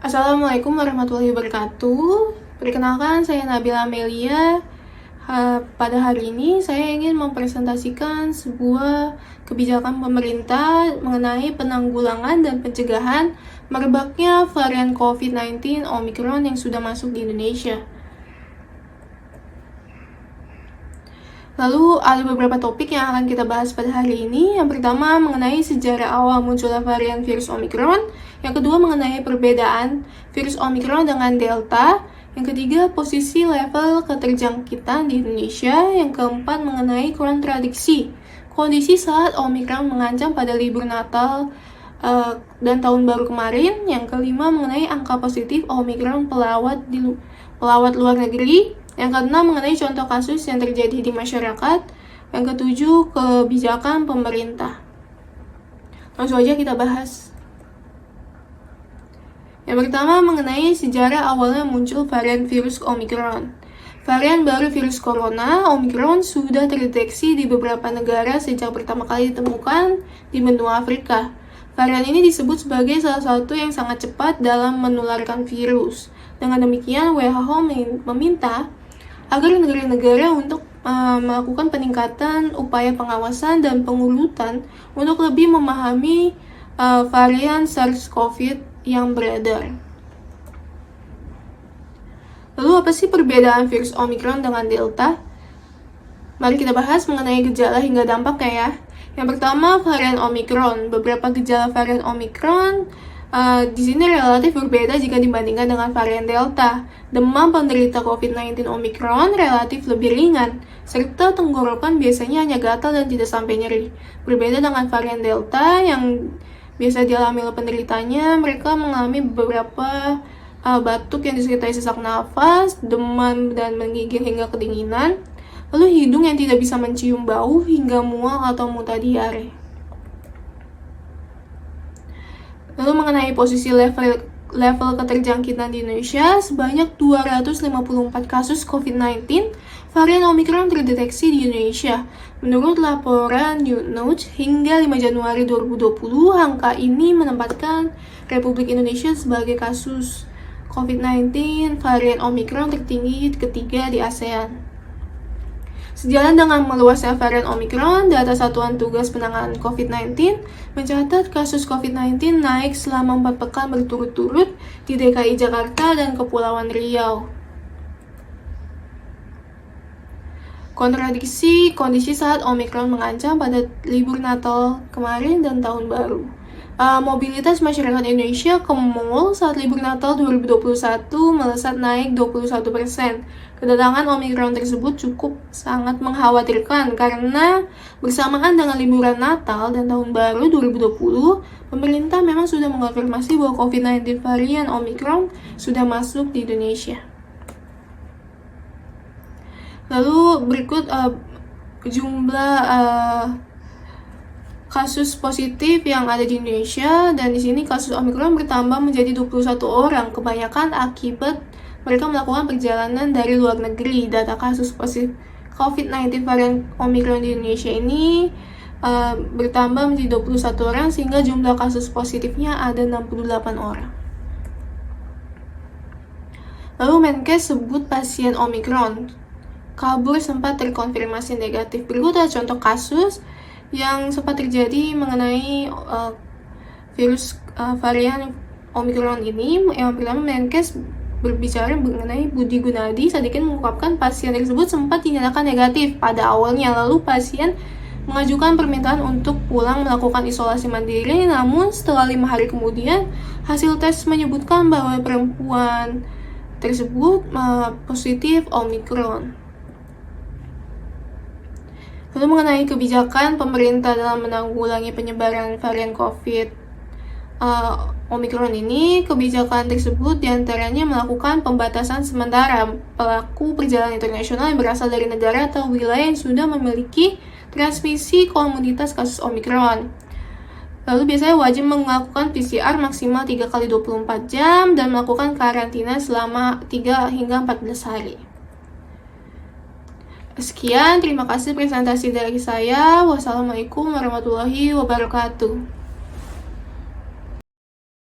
Assalamualaikum warahmatullahi wabarakatuh. Perkenalkan, saya Nabila Amelia. Pada hari ini saya ingin mempresentasikan sebuah kebijakan pemerintah mengenai penanggulangan dan pencegahan merebaknya varian COVID-19 Omicron yang sudah masuk di Indonesia. Lalu ada beberapa topik yang akan kita bahas pada hari ini. Yang pertama mengenai sejarah awal munculnya varian virus Omicron. Yang kedua mengenai perbedaan virus Omicron dengan Delta. Yang ketiga posisi level keterjangkitan di Indonesia. Yang keempat mengenai kontradiksi kondisi saat Omicron mengancam pada libur Natal dan Tahun Baru kemarin. Yang kelima mengenai angka positif Omicron pelawat luar negeri. Yang keenam mengenai contoh kasus yang terjadi di masyarakat. Yang ketujuh kebijakan pemerintah. Langsung aja kita bahas. Yang pertama mengenai sejarah awalnya muncul varian virus Omicron. Varian baru virus corona, Omicron, sudah terdeteksi di beberapa negara sejak pertama kali ditemukan di benua Afrika. Varian ini disebut sebagai salah satu yang sangat cepat dalam menularkan virus. Dengan demikian, WHO meminta agar negara-negara untuk melakukan peningkatan upaya pengawasan dan pengurutan untuk lebih memahami varian SARS-CoV yang beredar. Lalu apa sih perbedaan virus Omicron dengan Delta? Mari kita bahas mengenai gejala hingga dampaknya ya. Yang pertama, varian Omicron. Beberapa gejala varian Omicron di sini relatif berbeda jika dibandingkan dengan varian Delta. Demam penderita COVID-19 Omicron relatif lebih ringan, serta tenggorokan biasanya hanya gatal dan tidak sampai nyeri. Berbeda dengan varian Delta yang biasa dialami oleh penderitanya, mereka mengalami beberapa batuk yang disertai sesak nafas, demam dan menggigil hingga kedinginan, lalu hidung yang tidak bisa mencium bau hingga mual atau muntah diare. Lalu mengenai posisi level keterjangkitan di Indonesia, sebanyak 254 kasus COVID-19 varian Omicron terdeteksi di Indonesia. Menurut laporan New Note, hingga 5 Januari 2020, angka ini menempatkan Republik Indonesia sebagai kasus COVID-19 varian Omicron tertinggi ketiga di ASEAN. Sejalan dengan meluasnya varian Omicron, data Satuan Tugas Penanganan COVID-19 mencatat kasus COVID-19 naik selama 4 pekan berturut-turut di DKI Jakarta dan Kepulauan Riau. Kontradiksi kondisi saat Omicron mengancam pada libur Natal kemarin dan Tahun Baru. Mobilitas masyarakat Indonesia ke mall saat libur Natal 2021 melesat naik 21%. Kedatangan Omicron tersebut cukup sangat mengkhawatirkan karena bersamaan dengan liburan Natal dan Tahun Baru 2020, pemerintah memang sudah mengonfirmasi bahwa COVID-19 varian Omicron sudah masuk di Indonesia. Lalu berikut jumlah kasus positif yang ada di Indonesia, dan di sini kasus Omicron bertambah menjadi 21 orang, kebanyakan akibat mereka melakukan perjalanan dari luar negeri. Data kasus positif COVID-19 varian Omicron di Indonesia ini bertambah menjadi 21 orang sehingga jumlah kasus positifnya ada 68 orang. Lalu Menkes sebut pasien Omicron kabur sempat terkonfirmasi negatif. Berikut adalah contoh kasus yang sempat terjadi mengenai virus varian Omicron ini. Yang pertama, Menkes berbicara mengenai Budi Gunadi Sadikin mengungkapkan pasien tersebut sempat dinyatakan negatif pada awalnya, lalu pasien mengajukan permintaan untuk pulang melakukan isolasi mandiri, namun setelah 5 hari kemudian hasil tes menyebutkan bahwa perempuan tersebut positif Omicron. Lalu mengenai kebijakan pemerintah dalam menanggulangi penyebaran varian COVID Omicron ini, kebijakan tersebut diantaranya melakukan pembatasan sementara pelaku perjalanan internasional yang berasal dari negara atau wilayah yang sudah memiliki transmisi komunitas kasus Omicron. Lalu biasanya wajib melakukan PCR maksimal 3 kali 24 jam dan melakukan karantina selama 3 hingga 14 hari. Sekian, terima kasih presentasi dari saya. Wassalamualaikum warahmatullahi wabarakatuh.